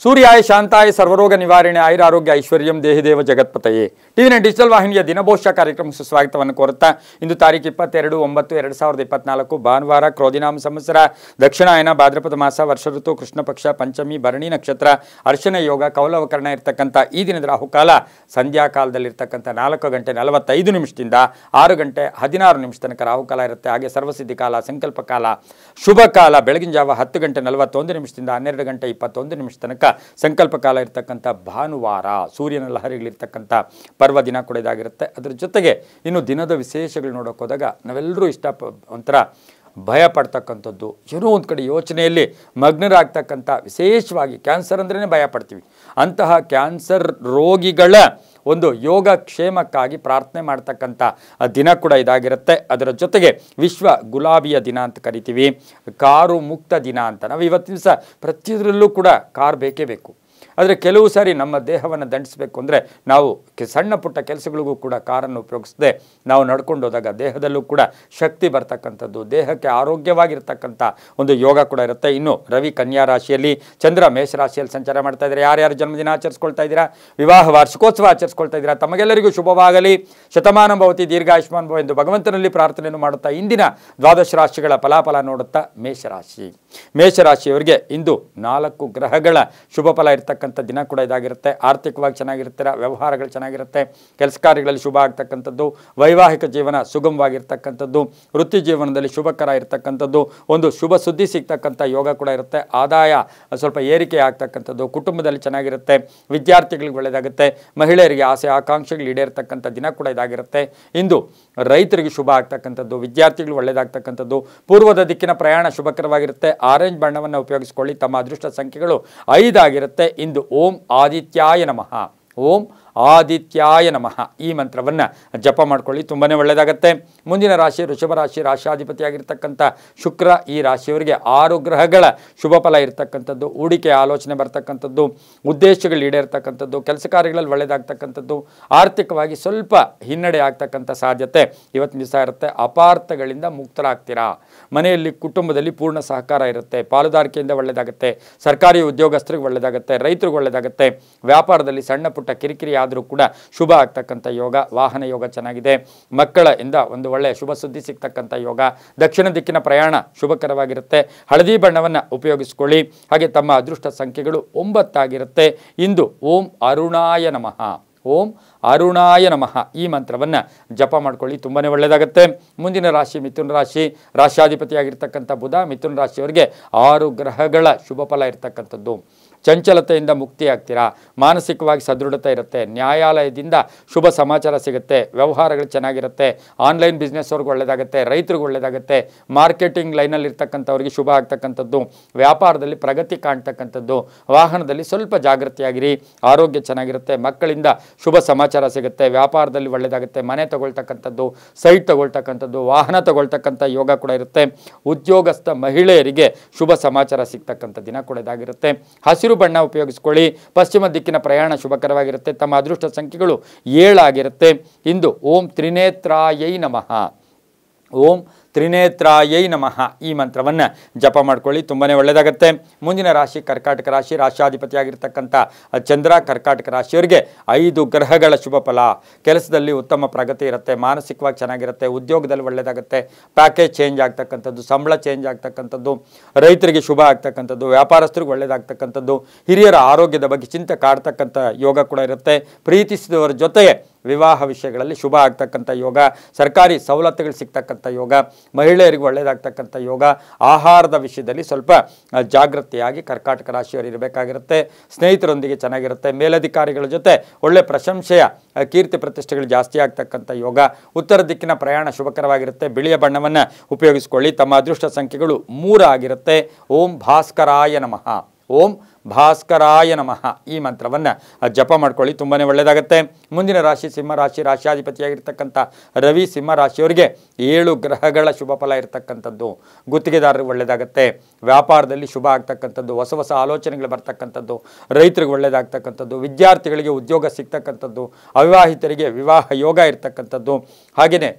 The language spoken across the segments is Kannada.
ಸೂರ್ಯಾಯ ಶಾಂತಾಯ ಸರ್ವರೋಗ ನಿವಾರಣೆ ಆಯುರಾರೋಗ್ಯ ಐಶ್ವರ್ಯಂ ದೇಹಿದೇವ ಜಗತ್ಪತಯೇ ಟಿವಿನ ಡಿಜಿಟಲ್ ವಾಹಿನಿಯ ದಿನಭೋಷ್ಯ ಕಾರ್ಯಕ್ರಮ ಸುಸ್ವಾಗತವನ್ನು ಕೋರುತ್ತಾ ಇಂದು ತಾರೀಕು 22/9/2024 ಭಾನುವಾರ ಕ್ರೋಧಿನಾಮ ಸಂವತ್ಸರ ದಕ್ಷಿಣಾಯನ ಭಾದ್ರಪದ ಮಾಸ ವರ್ಷ ಋತು ಕೃಷ್ಣ ಪಕ್ಷ ಪಂಚಮಿ ಭರಣಿ ನಕ್ಷತ್ರ ಅರ್ಶನ ಯೋಗ ಕೌಲವಕರ್ಣ ಇರತಕ್ಕಂಥ ಈ ದಿನದ ರಾಹುಕಾಲ ಸಂಧ್ಯಾ ಕಾಲದಲ್ಲಿರ್ತಕ್ಕಂಥ 4:45 6:16 ತನಕ ರಾಹುಕಾಲ ಇರುತ್ತೆ. ಹಾಗೆ ಸರ್ವಸಿದ್ಧಿ ಕಾಲ, ಸಂಕಲ್ಪ ಕಾಲ, ಶುಭ ಕಾಲ ಬೆಳಗಿನ ಜಾವ 10:41 12:21 ತನಕ ಸಂಕಲ್ಪ ಕಾಲ ಇರತಕ್ಕಂಥ ಭಾನುವಾರ, ಸೂರ್ಯನ ಲಹರಿಗಳಿರ್ತಕ್ಕಂಥ ಪರ್ವ ದಿನ ಕೂಡ ಇದಾಗಿರುತ್ತೆ. ಅದರ ಜೊತೆಗೆ ಇನ್ನು ದಿನದ ವಿಶೇಷಗಳು ನೋಡೋಕೆ ಹೋದಾಗ ನಾವೆಲ್ಲರೂ ಒಂಥರ ಭಯ ಪಡ್ತಕ್ಕಂಥದ್ದು, ಏನೋ ಒಂದು ಕಡೆ ಯೋಚನೆಯಲ್ಲಿ ಮಗ್ನರಾಗ್ತಕ್ಕಂಥ, ವಿಶೇಷವಾಗಿ ಕ್ಯಾನ್ಸರ್ ಅಂದ್ರೇ ಭಯ ಪಡ್ತೀವಿ. ಅಂತಹ ಕ್ಯಾನ್ಸರ್ ರೋಗಿಗಳ ಒಂದು ಯೋಗ ಕ್ಷೇಮಕ್ಕಾಗಿ ಪ್ರಾರ್ಥನೆ ಮಾಡ್ತಕ್ಕಂಥ ದಿನ ಕೂಡ ಇದಾಗಿರುತ್ತೆ. ಅದರ ಜೊತೆಗೆ ವಿಶ್ವ ಗುಲಾಬಿಯ ದಿನ ಅಂತ ಕರಿತೀವಿ, ಕಾರು ಮುಕ್ತ ದಿನ ಅಂತ. ನಾವು ಇವತ್ತಿನ ದಿವಸ ಪ್ರತಿಯೊಂದರಲ್ಲೂ ಕೂಡ ಕಾರ್ ಬೇಕೇ ಬೇಕು. ಆದರೆ ಕೆಲವು ಸಾರಿ ನಮ್ಮ ದೇಹವನ್ನು ದಂಡಿಸಬೇಕು ಅಂದರೆ ನಾವು ಸಣ್ಣ ಪುಟ್ಟ ಕೆಲಸಗಳಿಗೂ ಕೂಡ ಕಾರನ್ನು ಉಪಯೋಗಿಸದೆ ನಾವು ನಡ್ಕೊಂಡು ಹೋದಾಗ ದೇಹದಲ್ಲೂ ಕೂಡ ಶಕ್ತಿ ಬರ್ತಕ್ಕಂಥದ್ದು, ದೇಹಕ್ಕೆ ಆರೋಗ್ಯವಾಗಿರ್ತಕ್ಕಂಥ ಒಂದು ಯೋಗ ಕೂಡ ಇರುತ್ತೆ. ಇನ್ನು ರವಿ ಕನ್ಯಾ ರಾಶಿಯಲ್ಲಿ, ಚಂದ್ರ ಮೇಷರಾಶಿಯಲ್ಲಿ ಸಂಚಾರ ಮಾಡ್ತಾ ಇದ್ದಾರೆ. ಯಾರ್ಯಾರು ಜನ್ಮದಿನ ಆಚರಿಸ್ಕೊಳ್ತಾ ಇದ್ದೀರಾ, ವಿವಾಹ ವಾರ್ಷಿಕೋತ್ಸವ ಆಚರಿಸ್ಕೊಳ್ತಾ ಇದ್ದೀರಾ, ತಮಗೆಲ್ಲರಿಗೂ ಶುಭವಾಗಲಿ, ಶತಮಾನ ಭವತಿ, ದೀರ್ಘಾಯುಷ್ಮಾನ್ ಭವ ಎಂದು ಭಗವಂತನಲ್ಲಿ ಪ್ರಾರ್ಥನೆಯನ್ನು ಮಾಡುತ್ತಾ ಇಂದಿನ ದ್ವಾದಶ ರಾಶಿಗಳ ಫಲಾಫಲ ನೋಡುತ್ತಾ ಮೇಷರಾಶಿಯವರಿಗೆ ಇಂದು 4 ಗ್ರಹಗಳ ಶುಭ ಫಲ ಇರ್ತಕ್ಕಂಥ ದಿನ ಕೂಡ ಇದಾಗಿರುತ್ತೆ. ಆರ್ಥಿಕವಾಗಿ ಚೆನ್ನಾಗಿರ್ತೀರ, ವ್ಯವಹಾರಗಳು ಚೆನ್ನಾಗಿರುತ್ತೆ, ಕೆಲಸ ಕಾರ್ಯಗಳಲ್ಲಿ ಶುಭ ಆಗ್ತಕ್ಕಂಥದ್ದು, ವೈವಾಹಿಕ ಜೀವನ ಸುಗಮವಾಗಿರ್ತಕ್ಕಂಥದ್ದು, ವೃತ್ತಿ ಜೀವನದಲ್ಲಿ ಶುಭಕರ ಇರ್ತಕ್ಕಂಥದ್ದು, ಒಂದು ಶುಭ ಸುದ್ದಿ ಸಿಗ್ತಕ್ಕಂಥ ಯೋಗ ಕೂಡ ಇರುತ್ತೆ. ಆದಾಯ ಸ್ವಲ್ಪ ಏರಿಕೆ ಆಗ್ತಕ್ಕಂಥದ್ದು, ಕುಟುಂಬದಲ್ಲಿ ಚೆನ್ನಾಗಿರುತ್ತೆ, ವಿದ್ಯಾರ್ಥಿಗಳಿಗೆ ಒಳ್ಳೆಯದಾಗುತ್ತೆ, ಮಹಿಳೆಯರಿಗೆ ಆಸೆ ಆಕಾಂಕ್ಷೆಗಳು ಈಡೇರ್ತಕ್ಕಂಥ ದಿನ ಕೂಡ ಇದಾಗಿರುತ್ತೆ. ಇಂದು ರೈತರಿಗೆ ಶುಭ ಆಗ್ತಕ್ಕಂಥದ್ದು, ವಿದ್ಯಾರ್ಥಿಗಳು ಒಳ್ಳೆಯದಾಗ್ತಕ್ಕಂಥದ್ದು, ಪೂರ್ವದ ದಿಕ್ಕಿನ ಪ್ರಯಾಣ ಶುಭಕರವಾಗಿರುತ್ತೆ. ಆರೆಂಜ್ ಬಣ್ಣವನ್ನು ಉಪಯೋಗಿಸಿಕೊಳ್ಳಿ. ತಮ್ಮ ಅದೃಷ್ಟ ಸಂಖ್ಯೆಗಳು 5 ಆಗಿರುತ್ತೆ. ಇಂದು ಓಂ ಆದಿತ್ಯಾಯ ನಮಃ, ಓಂ ಆದಿತ್ಯಾಯ ನಮಃ ಈ ಮಂತ್ರವನ್ನು ಜಪ ಮಾಡ್ಕೊಳ್ಳಿ, ತುಂಬಾ ಒಳ್ಳೆಯದಾಗತ್ತೆ. ಮುಂದಿನ ರಾಶಿ ವೃಷಭ ರಾಶಿ, ರಾಶಿಯಾಧಿಪತಿಯಾಗಿರ್ತಕ್ಕಂಥ ಶುಕ್ರ. ಈ ರಾಶಿಯವರಿಗೆ 6 ಗ್ರಹಗಳ ಶುಭ ಫಲ ಇರ್ತಕ್ಕಂಥದ್ದು, ಹೂಡಿಕೆ ಆಲೋಚನೆ ಬರ್ತಕ್ಕಂಥದ್ದು, ಉದ್ದೇಶಗಳು ಈಡೇರ್ತಕ್ಕಂಥದ್ದು, ಕೆಲಸ ಕಾರ್ಯಗಳಲ್ಲಿ ಒಳ್ಳೆಯದಾಗ್ತಕ್ಕಂಥದ್ದು, ಆರ್ಥಿಕವಾಗಿ ಸ್ವಲ್ಪ ಹಿನ್ನಡೆ ಆಗ್ತಕ್ಕಂಥ ಸಾಧ್ಯತೆ ಇವತ್ತಿನ ದಿವಸ ಇರುತ್ತೆ. ಅಪಾರ್ಥಗಳಿಂದ ಮುಕ್ತರಾಗ್ತೀರಾ, ಮನೆಯಲ್ಲಿ ಕುಟುಂಬದಲ್ಲಿ ಪೂರ್ಣ ಸಹಕಾರ ಇರುತ್ತೆ, ಪಾಲುದಾರಿಕೆಯಿಂದ ಒಳ್ಳೆಯದಾಗುತ್ತೆ, ಸರ್ಕಾರಿ ಉದ್ಯೋಗಸ್ಥರಿಗೆ ಒಳ್ಳೆಯದಾಗುತ್ತೆ, ರೈತರಿಗೆ ಒಳ್ಳೆಯದಾಗುತ್ತೆ, ವ್ಯಾಪಾರದಲ್ಲಿ ಸಣ್ಣ ಪುಟ್ಟ ಕಿರಿಕಿರಿ ಆದರೂ ಕೂಡ ಶುಭ ಆಗ್ತಕ್ಕಂಥ ಯೋಗ, ವಾಹನ ಯೋಗ ಚೆನ್ನಾಗಿದೆ, ಮಕ್ಕಳಿಂದ ಒಂದು ಒಳ್ಳೆಯ ಶುಭ ಸುದ್ದಿ ಸಿಗ್ತಕ್ಕಂಥ ಯೋಗ, ದಕ್ಷಿಣ ದಿಕ್ಕಿನ ಪ್ರಯಾಣ ಶುಭಕರವಾಗಿರುತ್ತೆ. ಹಳದಿ ಬಣ್ಣವನ್ನು ಉಪಯೋಗಿಸ್ಕೊಳ್ಳಿ. ಹಾಗೆ ತಮ್ಮ ಅದೃಷ್ಟ ಸಂಖ್ಯೆಗಳು 9 ಆಗಿರುತ್ತೆ. ಇಂದು ಓಂ ಅರುಣಾಯ ನಮಃ, ಓಂ ಅರುಣಾಯ ನಮಃ ಈ ಮಂತ್ರವನ್ನು ಜಪ ಮಾಡ್ಕೊಳ್ಳಿ, ತುಂಬಾ ಒಳ್ಳೆಯದಾಗುತ್ತೆ. ಮುಂದಿನ ರಾಶಿ ಮಿಥುನ ರಾಶಿ, ರಾಶಿಯಾಧಿಪತಿಯಾಗಿರ್ತಕ್ಕಂಥ ಬುಧ. ಮಿಥುನ ರಾಶಿಯವರಿಗೆ 6 ಗ್ರಹಗಳ ಶುಭ ಫಲ ಇರ್ತಕ್ಕಂಥದ್ದು, ಚಂಚಲತೆಯಿಂದ ಮುಕ್ತಿ ಆಗ್ತೀರಾ, ಮಾನಸಿಕವಾಗಿ ಸದೃಢತೆ ಇರುತ್ತೆ, ನ್ಯಾಯಾಲಯದಿಂದ ಶುಭ ಸಮಾಚಾರ ಸಿಗುತ್ತೆ, ವ್ಯವಹಾರಗಳು ಚೆನ್ನಾಗಿರುತ್ತೆ, ಆನ್ಲೈನ್ ಬಿಸ್ನೆಸ್ ಅವ್ರಿಗೆ ಒಳ್ಳೆಯದಾಗುತ್ತೆ, ರೈತರಿಗೆ ಒಳ್ಳೆಯದಾಗುತ್ತೆ, ಮಾರ್ಕೆಟಿಂಗ್ ಲೈನಲ್ಲಿ ಇರ್ತಕ್ಕಂಥವ್ರಿಗೆ ಶುಭ ಆಗ್ತಕ್ಕಂಥದ್ದು, ವ್ಯಾಪಾರದಲ್ಲಿ ಪ್ರಗತಿ ಕಾಣ್ತಕ್ಕಂಥದ್ದು, ವಾಹನದಲ್ಲಿ ಸ್ವಲ್ಪ ಜಾಗೃತಿಯಾಗಿರಿ, ಆರೋಗ್ಯ ಚೆನ್ನಾಗಿರುತ್ತೆ, ಮಕ್ಕಳಿಂದ ಶುಭ ಸಮಾಚಾರ ಸಿಗುತ್ತೆ, ವ್ಯಾಪಾರದಲ್ಲಿ ಒಳ್ಳೆಯದಾಗುತ್ತೆ, ಮನೆ ತಗೊಳ್ತಕ್ಕಂಥದ್ದು, ಸೈಟ್ ತಗೊಳ್ತಕ್ಕಂಥದ್ದು, ವಾಹನ ತಗೊಳ್ತಕ್ಕಂಥ ಯೋಗ ಕೂಡ ಇರುತ್ತೆ. ಉದ್ಯೋಗಸ್ಥ ಮಹಿಳೆಯರಿಗೆ ಶುಭ ಸಮಾಚಾರ ಸಿಗ್ತಕ್ಕಂಥ ದಿನ ಕೂಡ ಇದಾಗಿರುತ್ತೆ. ಹಸಿರು ಬಣ್ಣ ಉಪಯೋಗಿಸ್ಕೊಳ್ಳಿ. ಪಶ್ಚಿಮ ದಿಕ್ಕಿನ ಪ್ರಯಾಣ ಶುಭಕರವಾಗಿರುತ್ತೆ. ತಮ್ಮ ಅದೃಷ್ಟ ಸಂಖ್ಯೆಗಳು 7 ಆಗಿರುತ್ತೆ. ಇಂದು ಓಂ ತ್ರಿನೇತ್ರಾಯೈ ನಮಃ, ಓಂ ತ್ರಿನೇತ್ರಾಯೈ ನಮಃ ಈ ಮಂತ್ರವನ್ನು ಜಪ ಮಾಡ್ಕೊಳ್ಳಿ, ತುಂಬಾ ಒಳ್ಳೆಯದಾಗುತ್ತೆ. ಮುಂದಿನ ರಾಶಿ ಕರ್ಕಾಟಕ ರಾಶಿ, ರಾಶಿಯಾಧಿಪತಿಯಾಗಿರ್ತಕ್ಕಂಥ ಚಂದ್ರ. ಕರ್ಕಾಟಕ ರಾಶಿಯವರಿಗೆ 5 ಗ್ರಹಗಳ ಶುಭ ಫಲ, ಕೆಲಸದಲ್ಲಿ ಉತ್ತಮ ಪ್ರಗತಿ ಇರುತ್ತೆ, ಮಾನಸಿಕವಾಗಿ ಚೆನ್ನಾಗಿರುತ್ತೆ, ಉದ್ಯೋಗದಲ್ಲಿ ಒಳ್ಳೆಯದಾಗುತ್ತೆ, ಪ್ಯಾಕೇಜ್ ಚೇಂಜ್ ಆಗ್ತಕ್ಕಂಥದ್ದು, ಸಂಬಳ ಚೇಂಜ್ ಆಗ್ತಕ್ಕಂಥದ್ದು, ರೈತರಿಗೆ ಶುಭ ಆಗ್ತಕ್ಕಂಥದ್ದು, ವ್ಯಾಪಾರಸ್ಥರಿಗೆ ಒಳ್ಳೆಯದಾಗ್ತಕ್ಕಂಥದ್ದು, ಹಿರಿಯರ ಆರೋಗ್ಯದ ಬಗ್ಗೆ ಚಿಂತೆ ಕಾಡ್ತಕ್ಕಂಥ ಯೋಗ ಕೂಡ ಇರುತ್ತೆ. ಪ್ರೀತಿಸಿದವರ ಜೊತೆಗೆ ವಿವಾಹ ವಿಷಯಗಳಲ್ಲಿ ಶುಭ ಆಗ್ತಕ್ಕಂಥ ಯೋಗ, ಸರ್ಕಾರಿ ಸವಲತ್ತುಗಳು ಸಿಗ್ತಕ್ಕಂಥ ಯೋಗ, ಮಹಿಳೆಯರಿಗೆ ಒಳ್ಳೆಯದಾಗ್ತಕ್ಕಂಥ ಯೋಗ, ಆಹಾರದ ವಿಷಯದಲ್ಲಿ ಸ್ವಲ್ಪ ಜಾಗೃತಿಯಾಗಿ ಕರ್ಕಾಟಕ ರಾಶಿಯವರು ಇರಬೇಕಾಗಿರುತ್ತೆ. ಸ್ನೇಹಿತರೊಂದಿಗೆ ಚೆನ್ನಾಗಿರುತ್ತೆ, ಮೇಲಧಿಕಾರಿಗಳ ಜೊತೆ ಒಳ್ಳೆ ಪ್ರಶಂಸೆಯ ಕೀರ್ತಿ ಪ್ರತಿಷ್ಠೆಗಳು ಜಾಸ್ತಿ ಆಗ್ತಕ್ಕಂಥ ಯೋಗ, ಉತ್ತರ ದಿಕ್ಕಿನ ಪ್ರಯಾಣ ಶುಭಕರವಾಗಿರುತ್ತೆ. ಬಿಳಿಯ ಬಣ್ಣವನ್ನು ಉಪಯೋಗಿಸಿಕೊಳ್ಳಿ. ತಮ್ಮ ಅದೃಷ್ಟ ಸಂಖ್ಯೆಗಳು 3 ಆಗಿರುತ್ತೆ. ಓಂ ಭಾಸ್ಕರಾಯ ನಮಃ, ಓಂ ಭಾಸ್ಕರಾಯ ನಮಃ ಈ ಮಂತ್ರವನ್ನು ಜಪ ಮಾಡ್ಕೊಳ್ಳಿ, ತುಂಬಾ ಒಳ್ಳೆಯದಾಗುತ್ತೆ. ಮುಂದಿನ ರಾಶಿ ಸಿಂಹರಾಶಿ, ರಾಶಿಯಾಧಿಪತಿಯಾಗಿರ್ತಕ್ಕಂಥ ರವಿ. ಸಿಂಹರಾಶಿಯವರಿಗೆ 7 ಗ್ರಹಗಳ ಶುಭ ಫಲ ಇರತಕ್ಕಂಥದ್ದು, ಗುತ್ತಿಗೆದಾರರಿಗೆ ಒಳ್ಳೆಯದಾಗುತ್ತೆ, ವ್ಯಾಪಾರದಲ್ಲಿ ಶುಭ ಆಗ್ತಕ್ಕಂಥದ್ದು, ಹೊಸ ಹೊಸ ಆಲೋಚನೆಗಳು ಬರ್ತಕ್ಕಂಥದ್ದು, ರೈತರಿಗೆ ಒಳ್ಳೆಯದಾಗ್ತಕ್ಕಂಥದ್ದು, ವಿದ್ಯಾರ್ಥಿಗಳಿಗೆ ಉದ್ಯೋಗ ಸಿಗ್ತಕ್ಕಂಥದ್ದು, ಅವಿವಾಹಿತರಿಗೆ ವಿವಾಹ ಯೋಗ ಇರ್ತಕ್ಕಂಥದ್ದು, ಹಾಗೆಯೇ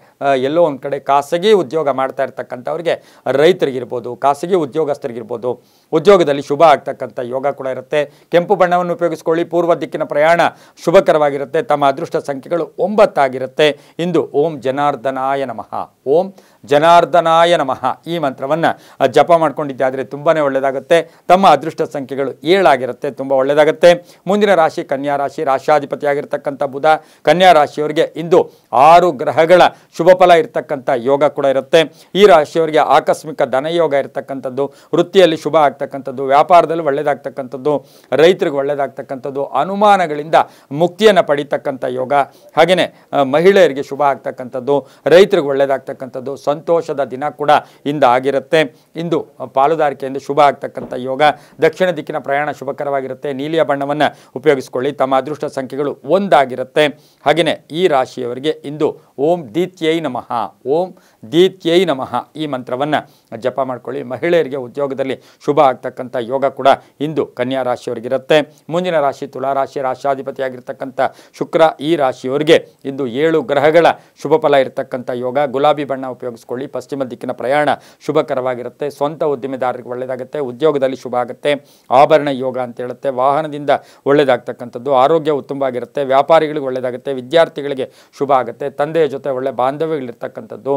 ಎಲ್ಲೋ ಒಂದು ಕಡೆ ಖಾಸಗಿ ಉದ್ಯೋಗ ಮಾಡ್ತಾ ಇರ್ತಕ್ಕಂಥವ್ರಿಗೆ, ರೈತರಿಗಿರ್ಬೋದು, ಖಾಸಗಿ ಉದ್ಯೋಗಸ್ಥರಿಗಿರ್ಬೋದು, ಉದ್ಯೋಗದಲ್ಲಿ ಶುಭ ಆಗ್ತಕ್ಕಂಥ ಯೋಗ ಕೂಡ ಇರುತ್ತೆ. ಕೆಂಪು ಬಣ್ಣವನ್ನು ಉಪಯೋಗಿಸಿಕೊಳ್ಳಿ. ಪೂರ್ವ ದಿಕ್ಕಿನ ಪ್ರಯಾಣ ಶುಭಕರವಾಗಿರುತ್ತೆ. ತಮ್ಮ ಅದೃಷ್ಟ ಸಂಖ್ಯೆಗಳು 9 ಆಗಿರುತ್ತೆ. ಇಂದು ಓಂ ಜನಾರ್ದನಾಯ ನಮಃ, ಓಂ ಜನಾರ್ದನಾಯ ನಮಃ ಈ ಮಂತ್ರವನ್ನು ಜಪ ಮಾಡ್ಕೊಂಡಿದ್ದಾದರೆ ತುಂಬಾ ಒಳ್ಳೆಯದಾಗುತ್ತೆ. ತಮ್ಮ ಅದೃಷ್ಟ ಸಂಖ್ಯೆಗಳು 7 ಆಗಿರುತ್ತೆ, ತುಂಬ ಒಳ್ಳೆಯದಾಗುತ್ತೆ. ಮುಂದಿನ ರಾಶಿ ಕನ್ಯಾ ರಾಶಿ, ರಾಶಾಧಿಪತಿಯಾಗಿರ್ತಕ್ಕಂಥ ಬುಧ. ಕನ್ಯಾ ರಾಶಿಯವರಿಗೆ ಇಂದು 6 ಗ್ರಹಗಳ ಶುಭ ಫಲ ಇರತಕ್ಕಂಥ ಯೋಗ ಕೂಡ ಇರುತ್ತೆ. ಈ ರಾಶಿಯವರಿಗೆ ಆಕಸ್ಮಿಕ ಧನಯೋಗ ಇರತಕ್ಕಂಥದ್ದು, ವೃತ್ತಿಯಲ್ಲಿ ಶುಭ ಆಗ್ತಕ್ಕಂಥದ್ದು, ವ್ಯಾಪಾರದಲ್ಲಿ ಒಳ್ಳೆಯದಾಗ್ತಕ್ಕಂಥದ್ದು, ರೈತರಿಗೆ ಒಳ್ಳೆಯದಾಗ್ತಕ್ಕಂಥದ್ದು, ಅನುಮಾನಗಳಿಂದ ಮುಕ್ತಿಯನ್ನು ಪಡೀತಕ್ಕಂಥ ಯೋಗ, ಹಾಗೆಯೇ ಮಹಿಳೆಯರಿಗೆ ಶುಭ ಆಗ್ತಕ್ಕಂಥದ್ದು, ರೈತರಿಗೆ ಒಳ್ಳೆಯದಾಗ್ತಕ್ಕಂಥದ್ದು, ಸಂತೋಷದ ದಿನ ಕೂಡ ಇಂದು ಆಗಿರುತ್ತೆ. ಇಂದು ಪಾಲುದಾರಿಕೆಯಿಂದ ಶುಭ ಆಗ್ತಕ್ಕಂಥ ಯೋಗ. ದಕ್ಷಿಣ ದಿಕ್ಕಿನ ಪ್ರಯಾಣ ಶುಭಕರವಾಗಿರುತ್ತೆ. ನೀಲಿಯ ಬಣ್ಣವನ್ನು ಉಪಯೋಗಿಸಿಕೊಳ್ಳಿ. ತಮ್ಮ ಅದೃಷ್ಟ ಸಂಖ್ಯೆಗಳು 1 ಆಗಿರುತ್ತೆ. ಹಾಗೆಯೇ ಈ ರಾಶಿಯವರಿಗೆ ಇಂದು ಓಂ ದೀತ್ಯೈ ನಮಃ, ಓಂ ದೀತ್ಯೈ ನಮಃ ಈ ಮಂತ್ರವನ್ನು ಜಪ ಮಾಡ್ಕೊಳ್ಳಿ. ಮಹಿಳೆಯರಿಗೆ ಉದ್ಯೋಗದಲ್ಲಿ ಶುಭ ಆಗ್ತಕ್ಕಂಥ ಯೋಗ ಕೂಡ ಇಂದು ಕನ್ಯಾ ರಾಶಿಯವರಿಗಿರುತ್ತೆ. ಮುಂದಿನ ರಾಶಿ ತುಲಾ ರಾಶಿ, ರಾಶಾಧಿಪತಿಯಾಗಿರ್ತಕ್ಕಂಥ ಶುಕ್ರ. ಈ ರಾಶಿಯವರಿಗೆ ಇಂದು 7 ಗ್ರಹಗಳ ಶುಭ ಫಲ ಇರತಕ್ಕಂಥ ಯೋಗ. ಗುಲಾಬಿ ಬಣ್ಣ ಉಪಯೋಗಿಸ್ಕೊಳ್ಳಿ. ಪಶ್ಚಿಮ ದಿಕ್ಕಿನ ಪ್ರಯಾಣ ಶುಭಕರವಾಗಿರುತ್ತೆ. ಸ್ವಂತ ಉದ್ದಿಮೆದಾರರಿಗೆ ಒಳ್ಳೆಯದಾಗುತ್ತೆ. ಉದ್ಯೋಗದಲ್ಲಿ ಶುಭ ಆಗುತ್ತೆ. ಆಭರಣ ಯೋಗ ಅಂತ ಹೇಳುತ್ತೆ. ವಾಹನದಿಂದ ಒಳ್ಳೆಯದಾಗ್ತಕ್ಕಂಥದ್ದು, ಆರೋಗ್ಯ ಉತ್ತಮವಾಗಿರುತ್ತೆ. ವ್ಯಾಪಾರಿಗಳಿಗೆ ಒಳ್ಳೆಯದಾಗುತ್ತೆ. ವಿದ್ಯಾರ್ಥಿಗಳಿಗೆ ಶುಭ ಆಗುತ್ತೆ. ತಂದೆಯ ಜೊತೆ ಒಳ್ಳೆ ಬಾಂಧವ್ಯಗಳಿರ್ತಕ್ಕಂಥದ್ದು.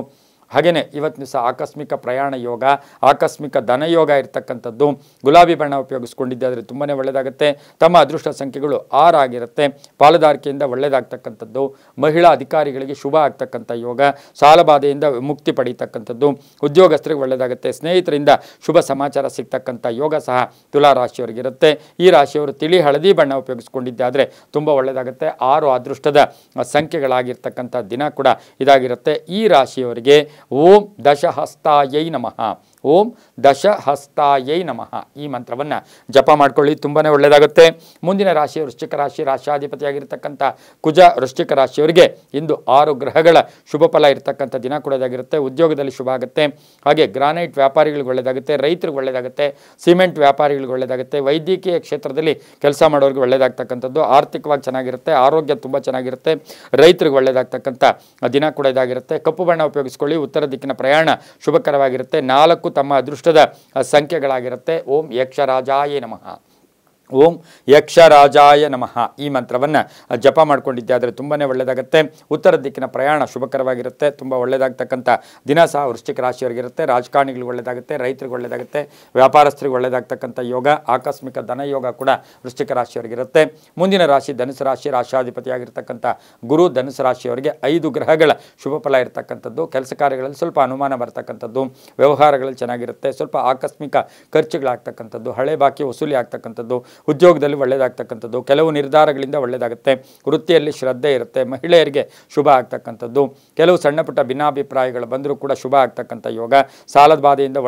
ಹಾಗೆಯೇ ಇವತ್ತಿನ ಸಹ ಆಕಸ್ಮಿಕ ಪ್ರಯಾಣ ಯೋಗ, ಆಕಸ್ಮಿಕ ಧನಯೋಗ ಇರತಕ್ಕಂಥದ್ದು. ಗುಲಾಬಿ ಬಣ್ಣ ಉಪಯೋಗಿಸ್ಕೊಂಡಿದ್ದಾದರೆ ತುಂಬಾ ಒಳ್ಳೆಯದಾಗುತ್ತೆ. ತಮ್ಮ ಅದೃಷ್ಟ ಸಂಖ್ಯೆಗಳು 6 ಆಗಿರುತ್ತೆ. ಪಾಲುದಾರಿಕೆಯಿಂದ ಒಳ್ಳೆಯದಾಗ್ತಕ್ಕಂಥದ್ದು, ಮಹಿಳಾ ಅಧಿಕಾರಿಗಳಿಗೆ ಶುಭ ಆಗ್ತಕ್ಕಂಥ ಯೋಗ, ಸಾಲಬಾಧೆಯಿಂದ ಮುಕ್ತಿ ಪಡೀತಕ್ಕಂಥದ್ದು, ಉದ್ಯೋಗಸ್ಥರಿಗೆ ಒಳ್ಳೆಯದಾಗುತ್ತೆ. ಸ್ನೇಹಿತರಿಂದ ಶುಭ ಸಮಾಚಾರ ಸಿಗ್ತಕ್ಕಂಥ ಯೋಗ ಸಹ ತುಲಾ ರಾಶಿಯವರಿಗಿರುತ್ತೆ. ಈ ರಾಶಿಯವರು ತಿಳಿ ಹಳದಿ ಬಣ್ಣ ಉಪಯೋಗಿಸ್ಕೊಂಡಿದ್ದಾದರೆ ತುಂಬ ಒಳ್ಳೆಯದಾಗುತ್ತೆ. 6 ಅದೃಷ್ಟದ ಸಂಖ್ಯೆಗಳಾಗಿರ್ತಕ್ಕಂಥ ದಿನ ಕೂಡ ಇದಾಗಿರುತ್ತೆ. ಈ ರಾಶಿಯವರಿಗೆ ಓಂ ದಶಹಸ್ತಾಯೈ ನಮಃ, ಓಂ ದಶಹಸ್ತಾಯೈ ನಮಃ ಈ ಮಂತ್ರವನ್ನು ಜಪ ಮಾಡ್ಕೊಳ್ಳಿ. ತುಂಬಾ ಒಳ್ಳೆಯದಾಗುತ್ತೆ. ಮುಂದಿನ ರಾಶಿ ವೃಶ್ಚಿಕ ರಾಶಿ, ರಾಶಾಧಿಪತಿಯಾಗಿರ್ತಕ್ಕಂಥ ಕುಜ. ವೃಶ್ಚಿಕ ರಾಶಿಯವರಿಗೆ ಇಂದು 6 ಗ್ರಹಗಳ ಶುಭ ಫಲ ಇರತಕ್ಕಂಥ ದಿನ ಕೂಡ ಇದಾಗಿರುತ್ತೆ. ಉದ್ಯೋಗದಲ್ಲಿ ಶುಭ ಆಗುತ್ತೆ. ಹಾಗೆ ಗ್ರಾನೈಟ್ ವ್ಯಾಪಾರಿಗಳಿಗೆ ಒಳ್ಳೆಯದಾಗುತ್ತೆ. ರೈತರಿಗೆ ಒಳ್ಳೆಯದಾಗುತ್ತೆ. ಸಿಮೆಂಟ್ ವ್ಯಾಪಾರಿಗಳಿಗೆ ಒಳ್ಳೆಯದಾಗುತ್ತೆ. ವೈದ್ಯಕೀಯ ಕ್ಷೇತ್ರದಲ್ಲಿ ಕೆಲಸ ಮಾಡೋರಿಗೆ ಒಳ್ಳೆಯದಾಗ್ತಕ್ಕಂಥದ್ದು, ಆರ್ಥಿಕವಾಗಿ ಚೆನ್ನಾಗಿರುತ್ತೆ. ಆರೋಗ್ಯ ತುಂಬ ಚೆನ್ನಾಗಿರುತ್ತೆ. ರೈತರಿಗೆ ಒಳ್ಳೆಯದಾಗ್ತಕ್ಕಂಥ ದಿನ ಕೂಡ ಇದಾಗಿರುತ್ತೆ. ಕಪ್ಪು ಬಣ್ಣ ಉಪಯೋಗಿಸ್ಕೊಳ್ಳಿ. ಉತ್ತರ ದಿಕ್ಕಿನ ಪ್ರಯಾಣ ಶುಭಕರವಾಗಿರುತ್ತೆ. 4 ತಮ್ಮ ಅದೃಷ್ಟದ ಸಂಖ್ಯೆಗಳಾಗಿರುತ್ತೆ. ಓಂ ಯಕ್ಷರಾಜಾಯ ನಮಃ, ಓಂ ಯಕ್ಷರಾಜಾಯ ನಮಃ ಈ ಮಂತ್ರವನ್ನು ಜಪ ಮಾಡ್ಕೊಂಡಿದ್ದಾದರೆ ತುಂಬಾ ಒಳ್ಳೆಯದಾಗುತ್ತೆ. ಉತ್ತರ ದಿಕ್ಕಿನ ಪ್ರಯಾಣ ಶುಭಕರವಾಗಿರುತ್ತೆ. ತುಂಬ ಒಳ್ಳೆಯದಾಗ್ತಕ್ಕಂಥ ದಿನ ಸಹ ವೃಶ್ಚಿಕ ರಾಶಿಯವರಿಗಿರುತ್ತೆ. ರಾಜಕಾರಣಿಗಳಿಗೆ ಒಳ್ಳೆಯದಾಗುತ್ತೆ. ರೈತರಿಗೆ ಒಳ್ಳೆಯದಾಗುತ್ತೆ. ವ್ಯಾಪಾರಸ್ಥರಿಗೆ ಒಳ್ಳೆಯದಾಗ್ತಕ್ಕಂಥ ಯೋಗ, ಆಕಸ್ಮಿಕ ಧನಯೋಗ ಕೂಡ ವೃಶ್ಚಿಕ ರಾಶಿಯವರಿಗಿರುತ್ತೆ. ಮುಂದಿನ ರಾಶಿ ಧನುಸು ರಾಶಿ, ರಾಶಾಧಿಪತಿಯಾಗಿರ್ತಕ್ಕಂಥ ಗುರು. ಧನುಸು ರಾಶಿಯವರಿಗೆ 5 ಗ್ರಹಗಳ ಶುಭ ಫಲ ಇರತಕ್ಕಂಥದ್ದು. ಕೆಲಸ ಕಾರ್ಯಗಳಲ್ಲಿ ಸ್ವಲ್ಪ ಅನುಮಾನ ಬರ್ತಕ್ಕಂಥದ್ದು, ವ್ಯವಹಾರಗಳಲ್ಲಿ ಚೆನ್ನಾಗಿರುತ್ತೆ. ಸ್ವಲ್ಪ ಆಕಸ್ಮಿಕ ಖರ್ಚುಗಳಾಗ್ತಕ್ಕಂಥದ್ದು, ಹಳೆ ಬಾಕಿ ವಸೂಲಿ ಆಗ್ತಕ್ಕಂಥದ್ದು, ಉದ್ಯೋಗದಲ್ಲಿ ಒಳ್ಳೆಯದಾಗ್ತಕ್ಕಂಥದ್ದು, ಕೆಲವು ನಿರ್ಧಾರಗಳಿಂದ ಒಳ್ಳೆಯದಾಗುತ್ತೆ. ವೃತ್ತಿಯಲ್ಲಿ ಶ್ರದ್ಧೆ ಇರುತ್ತೆ. ಮಹಿಳೆಯರಿಗೆ ಶುಭ ಆಗ್ತಕ್ಕಂಥದ್ದು, ಕೆಲವು ಸಣ್ಣ ಪುಟ್ಟ ಭಿನ್ನಾಭಿಪ್ರಾಯಗಳು ಬಂದರೂ ಕೂಡ ಶುಭ ಆಗ್ತಕ್ಕಂಥ ಯೋಗ. ಸಾಲದ ಬಾಧೆಯಿಂದ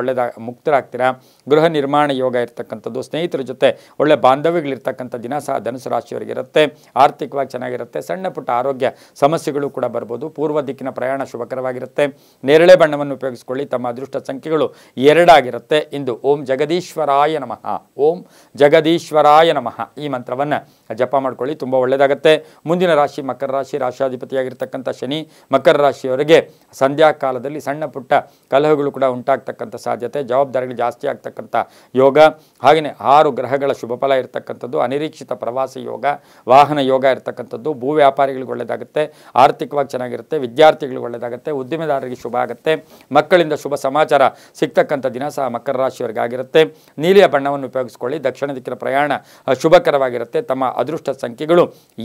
ಮುಕ್ತರಾಗ್ತೀರಾ. ಗೃಹ ನಿರ್ಮಾಣ ಯೋಗ ಇರ್ತಕ್ಕಂಥದ್ದು, ಸ್ನೇಹಿತರ ಜೊತೆ ಒಳ್ಳೆ ಬಾಂಧವ್ಯಗಳಿರ್ತಕ್ಕಂಥ ದಿನ ಸಹ ಧನುಸು ರಾಶಿಯವರಿಗಿರುತ್ತೆ. ಆರ್ಥಿಕವಾಗಿ ಚೆನ್ನಾಗಿರುತ್ತೆ. ಸಣ್ಣ ಪುಟ್ಟ ಆರೋಗ್ಯ ಸಮಸ್ಯೆಗಳು ಕೂಡ ಬರ್ಬೋದು. ಪೂರ್ವ ದಿಕ್ಕಿನ ಪ್ರಯಾಣ ಶುಭಕರವಾಗಿರುತ್ತೆ. ನೇರಳೆ ಬಣ್ಣವನ್ನು ಉಪಯೋಗಿಸಿಕೊಳ್ಳಿ. ತಮ್ಮ ಅದೃಷ್ಟ ಸಂಖ್ಯೆಗಳು 2 ಆಗಿರುತ್ತೆ. ಇಂದು ಓಂ ಜಗದೀಶ್ವರಾಯ ನಮಃ, ಓಂ ಜಗದೀಶ್ವರಾಯ ನಮಃ ಈ ಮಂತ್ರವನ್ನು ಜಪ ಮಾಡ್ಕೊಳ್ಳಿ. ತುಂಬ ಒಳ್ಳೆಯದಾಗುತ್ತೆ. ಮುಂದಿನ ರಾಶಿ ಮಕರ ರಾಶಿ, ರಾಶಾಧಿಪತಿಯಾಗಿರ್ತಕ್ಕಂಥ ಶನಿ. ಮಕರ ರಾಶಿಯವರಿಗೆ ಸಂಧ್ಯಾ ಕಾಲದಲ್ಲಿ ಸಣ್ಣ ಪುಟ್ಟ ಕಲಹಗಳು ಕೂಡ ಉಂಟಾಗ್ತಕ್ಕಂಥ ಸಾಧ್ಯತೆ, ಜವಾಬ್ದಾರಿಗಳು ಜಾಸ್ತಿ ಆಗ್ತಕ್ಕಂಥ ಯೋಗ. ಹಾಗೆಯೇ 6 ಗ್ರಹಗಳ ಶುಭ ಫಲ ಇರತಕ್ಕಂಥದ್ದು, ಅನಿರೀಕ್ಷಿತ ಪ್ರವಾಸಿ ಯೋಗ, ವಾಹನ ಯೋಗ ಇರತಕ್ಕಂಥದ್ದು. ಭೂ ವ್ಯಾಪಾರಿಗಳಿಗೆ ಒಳ್ಳೆಯದಾಗುತ್ತೆ. ಆರ್ಥಿಕವಾಗಿ ಚೆನ್ನಾಗಿರುತ್ತೆ. ವಿದ್ಯಾರ್ಥಿಗಳಿಗೆ ಒಳ್ಳೆಯದಾಗುತ್ತೆ. ಉದ್ದಿಮೆದಾರರಿಗೆ ಶುಭ ಆಗುತ್ತೆ. ಮಕ್ಕಳಿಂದ ಶುಭ ಸಮಾಚಾರ ಸಿಗ್ತಕ್ಕಂಥ ದಿನ ಸಹ ಮಕರ ರಾಶಿಯವರಿಗಾಗಿರುತ್ತೆ. ನೀಲಿಯ ಬಣ್ಣವನ್ನು ಉಪಯೋಗಿಸಿಕೊಳ್ಳಿ. ದಕ್ಷಿಣ ದಿಕ್ಕಿನ ಪ್ರಯಾಣ ಶುಭಕರವಾಗಿರುತ್ತೆ. ತಮ್ಮ ಅದೃಷ್ಟ ಸಂಖ್ಯೆಗಳು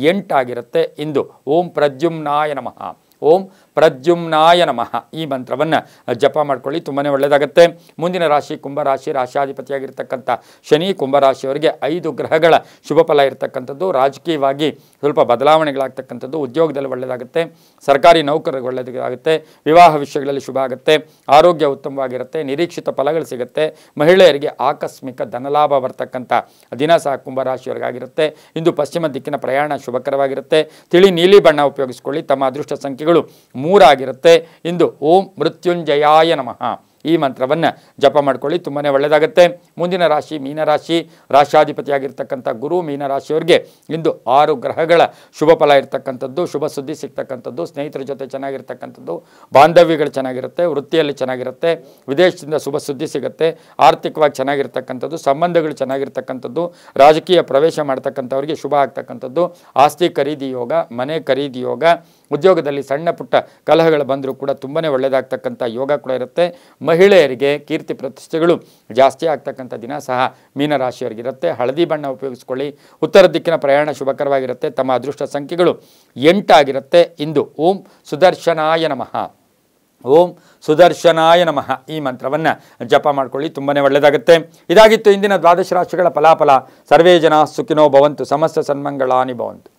8 ಆಗಿರುತ್ತೆ. ಇಂದು ಓಂ ಪ್ರದ್ಯುಮ್ನಾಯ ನಮಃ, ಓಂ ಪ್ರದ್ಯುಮ್ನಾಯ ನಮಃ ಈ ಮಂತ್ರವನ್ನು ಜಪ ಮಾಡ್ಕೊಳ್ಳಿ. ತುಂಬಾ ಒಳ್ಳೆಯದಾಗುತ್ತೆ. ಮುಂದಿನ ರಾಶಿ ಕುಂಭರಾಶಿ, ರಾಶಾಧಿಪತಿಯಾಗಿರ್ತಕ್ಕಂಥ ಶನಿ. ಕುಂಭರಾಶಿಯವರಿಗೆ 5 ಗ್ರಹಗಳ ಶುಭ ಫಲ ಇರತಕ್ಕಂಥದ್ದು. ರಾಜಕೀಯವಾಗಿ ಸ್ವಲ್ಪ ಬದಲಾವಣೆಗಳಾಗ್ತಕ್ಕಂಥದ್ದು, ಉದ್ಯೋಗದಲ್ಲಿ ಒಳ್ಳೆಯದಾಗುತ್ತೆ. ಸರ್ಕಾರಿ ನೌಕರರಿಗೆ ಒಳ್ಳೆಯದಾಗುತ್ತೆ. ವಿವಾಹ ವಿಷಯಗಳಲ್ಲಿ ಶುಭ ಆಗುತ್ತೆ. ಆರೋಗ್ಯ ಉತ್ತಮವಾಗಿರುತ್ತೆ. ನಿರೀಕ್ಷಿತ ಫಲಗಳು ಸಿಗುತ್ತೆ. ಮಹಿಳೆಯರಿಗೆ ಆಕಸ್ಮಿಕ ಧನಲಾಭ ಬರ್ತಕ್ಕಂಥ ದಿನ ಸಹ ಕುಂಭರಾಶಿಯವರಿಗಾಗಿರುತ್ತೆ. ಇಂದು ಪಶ್ಚಿಮ ದಿಕ್ಕಿನ ಪ್ರಯಾಣ ಶುಭಕರವಾಗಿರುತ್ತೆ. ತಿಳಿ ನೀಲಿ ಬಣ್ಣ ಉಪಯೋಗಿಸಿಕೊಳ್ಳಿ. ತಮ್ಮ ಅದೃಷ್ಟ ಸಂಖ್ಯೆಗಳು 3 ಆಗಿರುತ್ತೆ. ಇಂದು ಓಂ ಮೃತ್ಯುಂಜಯಾಯ ನಮಃ, ಈ ಮಂತ್ರವನ್ನು ಜಪ ಮಾಡ್ಕೊಳ್ಳಿ, ತುಂಬಾ ಒಳ್ಳೆಯದಾಗುತ್ತೆ. ಮುಂದಿನ ರಾಶಿ ಮೀನರಾಶಿ. ರಾಶಾಧಿಪತಿಯಾಗಿರ್ತಕ್ಕಂಥ ಗುರು ಮೀನರಾಶಿಯವರಿಗೆ ಇಂದು 6 ಗ್ರಹಗಳ ಶುಭ ಫಲ ಇರ್ತಕ್ಕಂಥದ್ದು, ಶುಭ ಸುದ್ದಿ ಸಿಗ್ತಕ್ಕಂಥದ್ದು, ಸ್ನೇಹಿತರ ಜೊತೆ ಚೆನ್ನಾಗಿರ್ತಕ್ಕಂಥದ್ದು, ಬಾಂಧವ್ಯಗಳು ಚೆನ್ನಾಗಿರುತ್ತೆ, ವೃತ್ತಿಯಲ್ಲಿ ಚೆನ್ನಾಗಿರುತ್ತೆ, ವಿದೇಶದಿಂದ ಶುಭ ಸುದ್ದಿ ಸಿಗುತ್ತೆ, ಆರ್ಥಿಕವಾಗಿ ಚೆನ್ನಾಗಿರ್ತಕ್ಕಂಥದ್ದು, ಸಂಬಂಧಗಳು ಚೆನ್ನಾಗಿರ್ತಕ್ಕಂಥದ್ದು, ರಾಜಕೀಯ ಪ್ರವೇಶ ಮಾಡ್ತಕ್ಕಂಥವ್ರಿಗೆ ಶುಭ ಆಗ್ತಕ್ಕಂಥದ್ದು, ಆಸ್ತಿ ಖರೀದಿ ಯೋಗ, ಮನೆ ಖರೀದಿ ಯೋಗ, ಉದ್ಯೋಗದಲ್ಲಿ ಸಣ್ಣ ಪುಟ್ಟ ಕಲಹಗಳು ಬಂದರೂ ಕೂಡ ತುಂಬಾ ಒಳ್ಳೆಯದಾಗ್ತಕ್ಕಂಥ ಯೋಗ ಕೂಡ ಇರುತ್ತೆ. ಮಹಿಳೆಯರಿಗೆ ಕೀರ್ತಿ ಪ್ರತಿಷ್ಠೆಗಳು ಜಾಸ್ತಿ ಆಗ್ತಕ್ಕಂಥ ದಿನ ಸಹ ಮೀನರಾಶಿಯವರಿಗಿರುತ್ತೆ. ಹಳದಿ ಬಣ್ಣ ಉಪಯೋಗಿಸ್ಕೊಳ್ಳಿ. ಉತ್ತರ ದಿಕ್ಕಿನ ಪ್ರಯಾಣ ಶುಭಕರವಾಗಿರುತ್ತೆ. ತಮ್ಮ ಅದೃಷ್ಟ ಸಂಖ್ಯೆಗಳು 8 ಆಗಿರುತ್ತೆ. ಇಂದು ಓಂ ಸುದರ್ಶನಾಯ ನಮಃ, ಓಂ ಸುದರ್ಶನಾಯ ನಮಃ ಈ ಮಂತ್ರವನ್ನು ಜಪ ಮಾಡ್ಕೊಳ್ಳಿ, ತುಂಬಾ ಒಳ್ಳೆಯದಾಗುತ್ತೆ. ಇದಾಗಿತ್ತು ಇಂದಿನ ದ್ವಾದಶ ರಾಶಿಗಳ ಫಲಾಫಲ. ಸರ್ವೇ ಜನ ಸುಖಿನೋ ಭವಂತು, ಸಮಸ್ತ ಸನ್ಮಂಗಳಾನಿ ಭವಂತು.